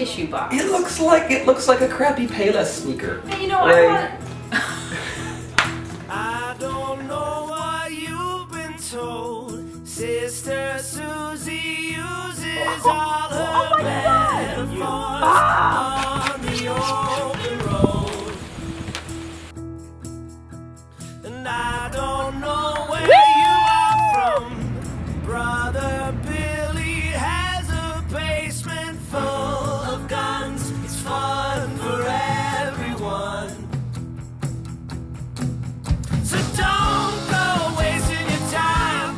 tissue box. It looks like a crappy Payless sneaker. Hey, you know, Like, I don't know what you've been told. Sister Susie uses all her metaphors on the open road. And I don't know where you are from. Brother Billy has a basement full of guns. It's fun for everyone. So don't go wasting your time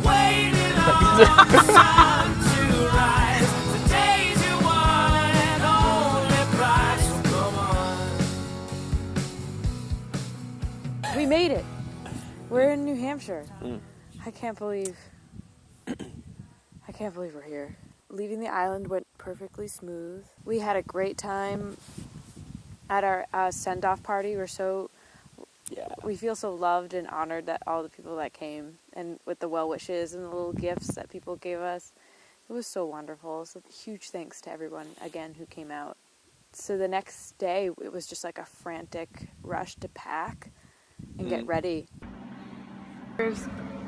waiting on the sun to rise. The day's your one and only prize. So come on. We made it. We're in New Hampshire. I can't believe we're here. Leaving the island went perfectly smooth. We had a great time at our send-off party. We feel so loved and honored that all the people that came, and with the well wishes and the little gifts that people gave us. It was so wonderful. So huge thanks to everyone again who came out. So the next day it was just like a frantic rush to pack and get ready. There's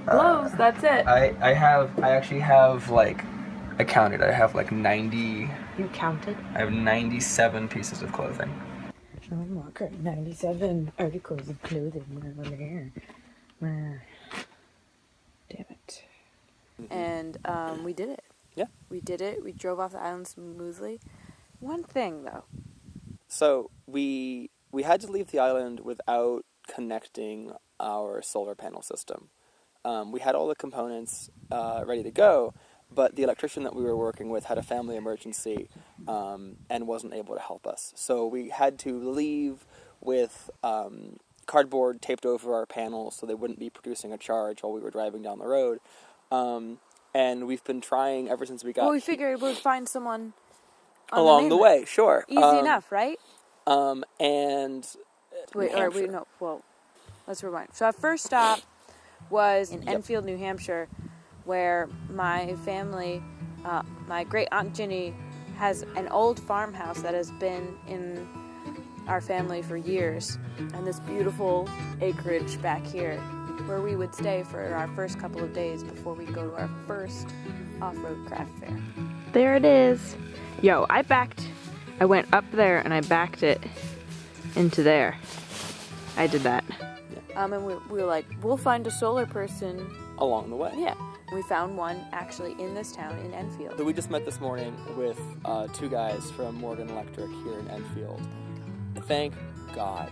clothes, that's it. I actually have like, I counted. I have like 90. You counted? I have 97 pieces of clothing. Danielle and Walker, 97 articles of clothing. Damn it. And we did it. Yeah. We did it. We drove off the island smoothly. One thing, though. So we had to leave the island without connecting our solar panel system. We had all the components ready to go, but the electrician that we were working with had a family emergency and wasn't able to help us. So we had to leave with cardboard taped over our panels so they wouldn't be producing a charge while we were driving down the road. And we've been trying ever since we got... Well, we figured we'd find someone along the way, sure. Easy enough, right? And... Wait, well, let's rewind. So our first stop was in Enfield, New Hampshire, where my family, my great Aunt Ginny, has an old farmhouse that has been in our family for years, and this beautiful acreage back here, where we would stay for our first couple of days before we go to our first off-road craft fair. There it is. Yo, I went up there and I backed it into there. I did that. And we were like, we'll find a solar person along the way. Yeah. We found one actually in this town in Enfield. So we just met this morning with two guys from Morgan Electric here in Enfield. Thank God.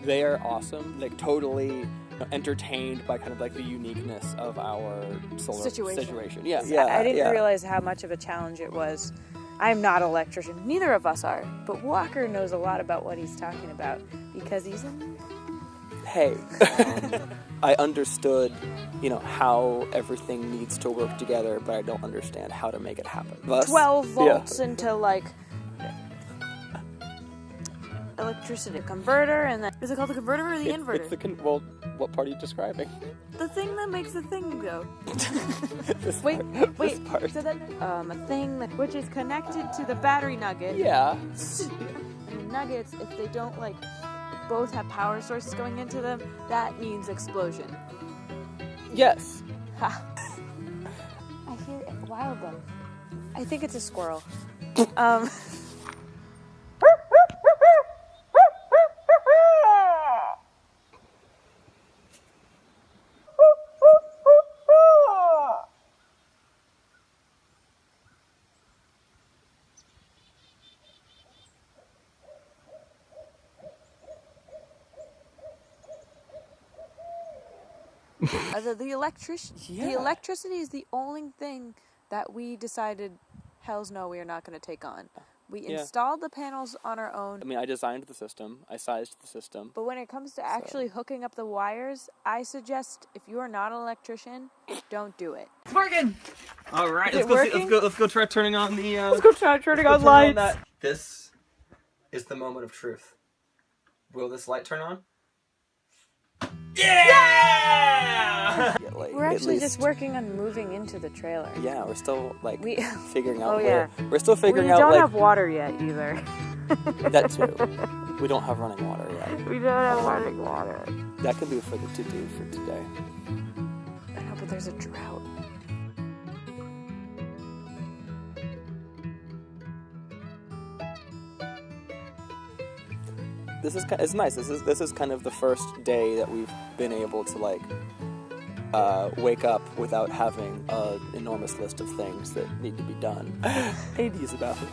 They are awesome. Like totally entertained by kind of like the uniqueness of our solar situation. Yeah. I didn't realize how much of a challenge it was. I'm not an electrician. Neither of us are. But Walker knows a lot about what he's talking about because he's a... Hey, I understood, how everything needs to work together, but I don't understand how to make it happen. 12 volts into electricity converter, and then is it called the converter or the inverter? It's what part are you describing? The thing that makes the thing go. Wait. So then, a thing which is connected to the battery nugget. Yeah. And the nuggets, if they don't both have power sources going into them, that means explosion. Yes. Ha. I hear a wild one. I think it's a squirrel. The electricity is the only thing that we decided, hells no, we are not going to take on. We installed the panels on our own. I mean, I designed the system. I sized the system. But when it comes to actually hooking up the wires, I suggest if you are not an electrician, don't do it. It's working! Alright, let's go try turning on the... let's go try turning on lights! This is the moment of truth. Will this light turn on? Yeah! eventually. We're at actually least. just working on moving into the trailer. Yeah, we're still like We- figuring out Oh, where. yeah. We're still figuring We out don't like have water yet either. that too. We don't have running water yet. We don't have running water. That could be for the to-do for today. I know, but there's a drought. It's nice. This is kind of the first day that we've been able to like wake up without having an enormous list of things that need to be done. I need to use the bathroom.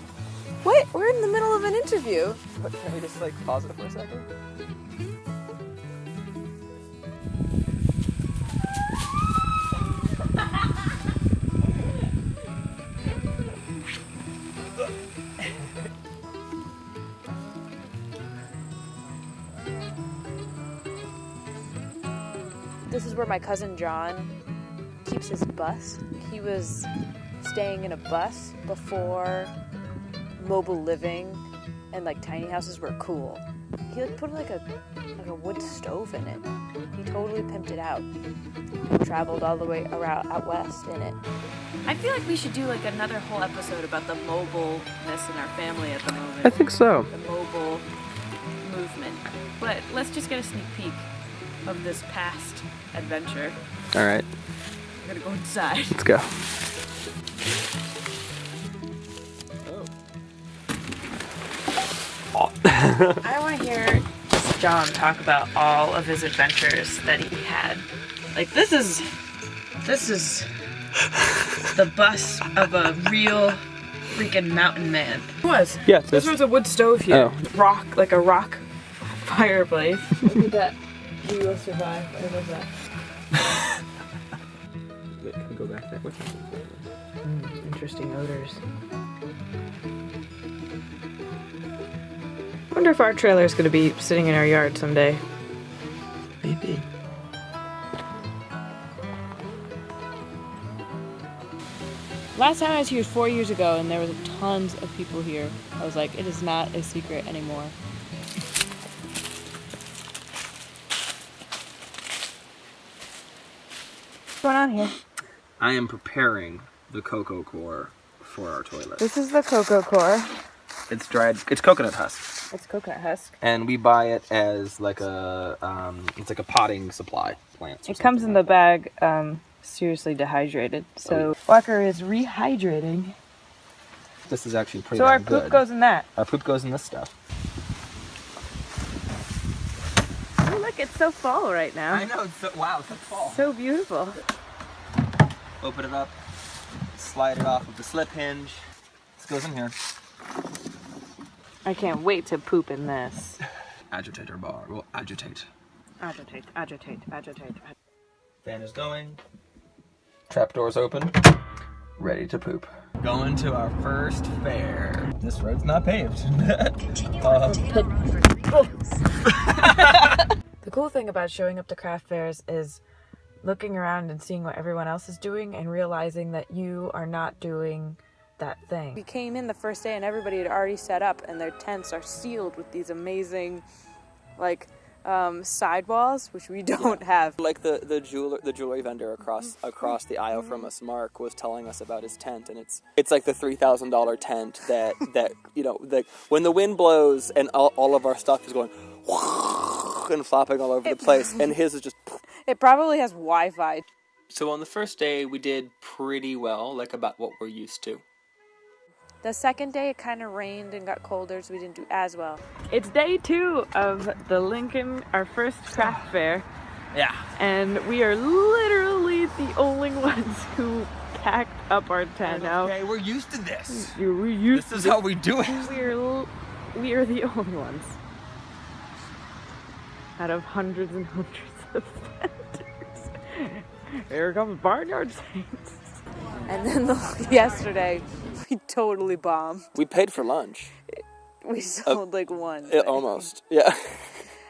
What? We're in the middle of an interview. But can we just like pause it for a second? This is where my cousin John keeps his bus. He was staying in a bus before mobile living and like tiny houses were cool. He like put like a wood stove in it. He totally pimped it out. He traveled all the way around out west in it. I feel like we should do like another whole episode about the mobileness in our family at the moment. I think so. The mobile movement. But let's just get a sneak peek of this past adventure. All right, We're gonna go inside. let's go. I want to hear John talk about all of his adventures that he had. Like this is the bus of a real freaking mountain man. It was. Yeah, This was a wood stove here. Oh. Rock, like a rock fireplace. Look at that. He will survive. What was that? Can we go back there? Interesting odors. I wonder if our trailer is going to be sitting in our yard someday. Maybe. Last time I was here was 4 years ago, and there was tons of people here. I was like, it is not a secret anymore. What's going on here? I am preparing the cocoa core for our toilet. This is the cocoa core. It's dried. It's coconut husk, It's coconut husk. and we buy it as like a it's like a potting supply plant. It comes in the bag, seriously dehydrated. So Walker is rehydrating. This is actually pretty So our damn poop good. goes in that. Our poop goes in this stuff. Oh, look, it's so fall right now. I know. It's so, wow, it's so fall. So beautiful. Open it up, slide it off with the slip hinge. This goes in here. I can't wait to poop in this. Agitator bar. We'll agitate. Agitate, agitate, agitate. Fan is going. Trapdoor's open. Ready to poop. Going to our first fair. This road's not paved. The cool thing about showing up to craft fairs is looking around and seeing what everyone else is doing and realizing that you are not doing that thing. We came in the first day and everybody had already set up and their tents are sealed with these amazing sidewalls, which we don't have. Like the jewelry vendor across the aisle from us, Mark, was telling us about his tent, and it's like the $3,000 tent that you know, like when the wind blows and all of our stuff is going and flopping all over the place, and his is just. It probably has Wi-Fi. So on the first day we did pretty well, like about what we're used to. The second day it kind of rained and got colder, so we didn't do as well. It's day 2 of the Lincoln, our first craft fair. Yeah. And we are literally the only ones who packed up our tent now. Okay, we're used to this. We're used This is how we do it. We are the only ones out of hundreds and hundreds of vendors. Here comes BarnYard Saints. And then yesterday, we totally bombed. We paid for lunch. We sold like one. Almost, yeah.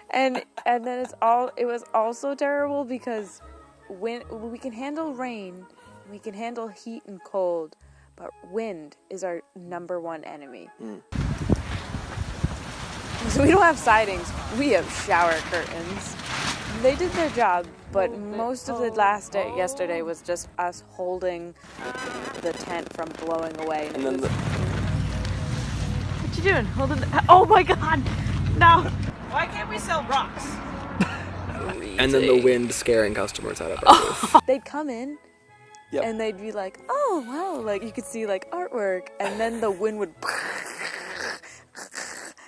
And then it was also terrible because when we can handle rain, we can handle heat and cold, but wind is our number one enemy. So we don't have sidings, we have shower curtains. They did their job, But most of the last day, yesterday, was just us holding the tent from blowing away. And then What you doing? Holding oh my god! No! Why can't we sell rocks? and then the wind scaring customers out of our booth. They'd come in, Yep. and they'd be like, oh, wow, like you could see like artwork, and then the wind would,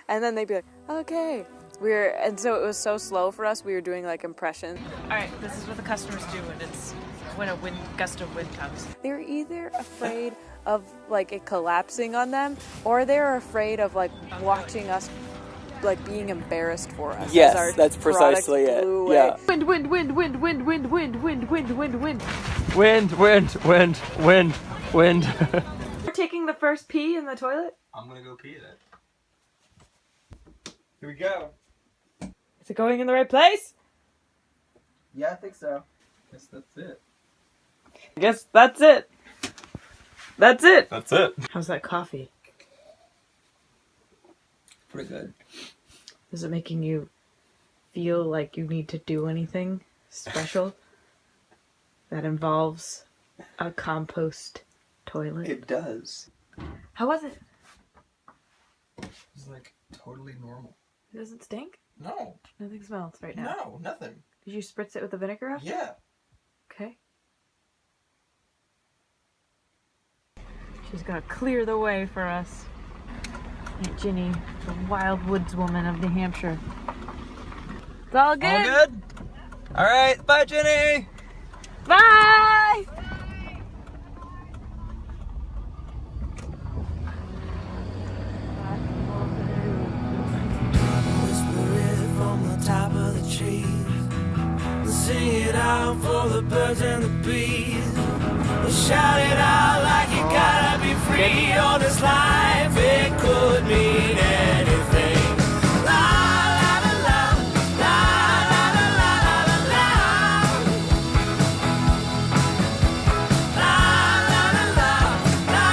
and then they'd be like, okay. And so it was so slow for us, we were doing like impressions. Alright, this is what the customers do when a gust of wind comes. They're either afraid of like it collapsing on them, or they're afraid of like watching us like being embarrassed for us. Yes, as our that's precisely product it. blew away. Yeah. Wind, wind, wind, wind, wind, wind, wind, wind, wind, wind, wind. Wind, wind, wind, wind, wind. We're taking the first pee in the toilet? I'm gonna go pee then. Here we go. Is it going in the right place? Yeah, I think so. Guess that's it. I guess that's it. That's it. That's it. How's that coffee? Pretty good. Is it making you feel like you need to do anything special that involves a compost toilet? It does. How was it? It's like totally normal. It doesn't stink? No. Nothing smells right now. No, nothing. Did you spritz it with the vinegar after? Yeah. Okay. She's gonna clear the way for us. Aunt Ginny, the wild woods woman of New Hampshire. It's all good. All good? All right. Bye, Jenny. Bye! Whisper it from the top of the trees. Sing it out for the birds and the bees. Shout it out like you gotta be free on this life. It could mean anything. La la la la, la la la la la la. La la la la, la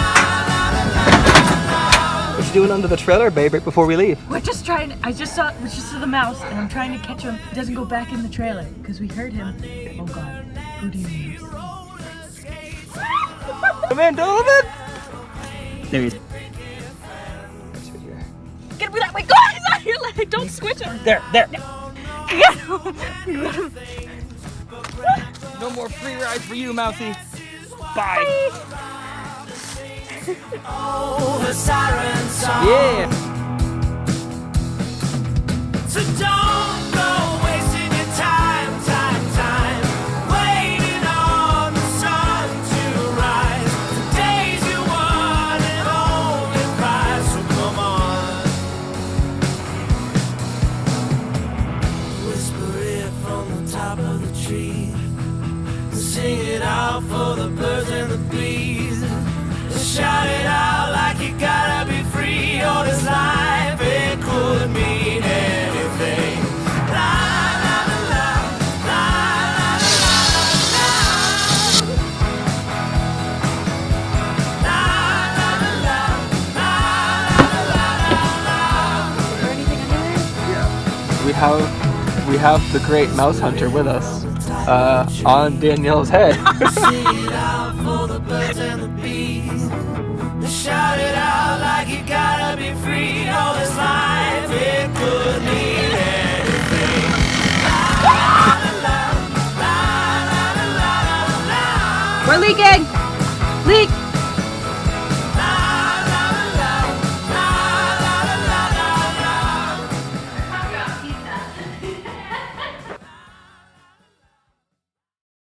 la la la. What you doing under the trailer, babe, right before we leave? We're just trying. I just saw the mouse, and I'm trying to catch him. He doesn't go back in the trailer because we heard him. Oh God, who do you mean? Come in, Donovan. There he is. Get me that way! God, he's on your leg! Don't switch him! There. Get him! Get him! No more free rides for you, Mousy. Bye. Oh, the siren song. Yeah. So don't go wasting your time, waiting on the sun to rise. The days you won and only prize, so come on. Whisper it from the top of the tree. Sing it out for the birds and the bees. Shout it out like you gotta be free. All this life, it could mean anything. La la la la, la la la la la. La la la la, la la la la. Is there anything under there? We have the great mouse hunter with us on Danielle's head. Sing it out for the birds and the bees. Shout it out like you gotta be free. All this life, it could mean anything. La la la, la la la la la. We're leaking! Leak!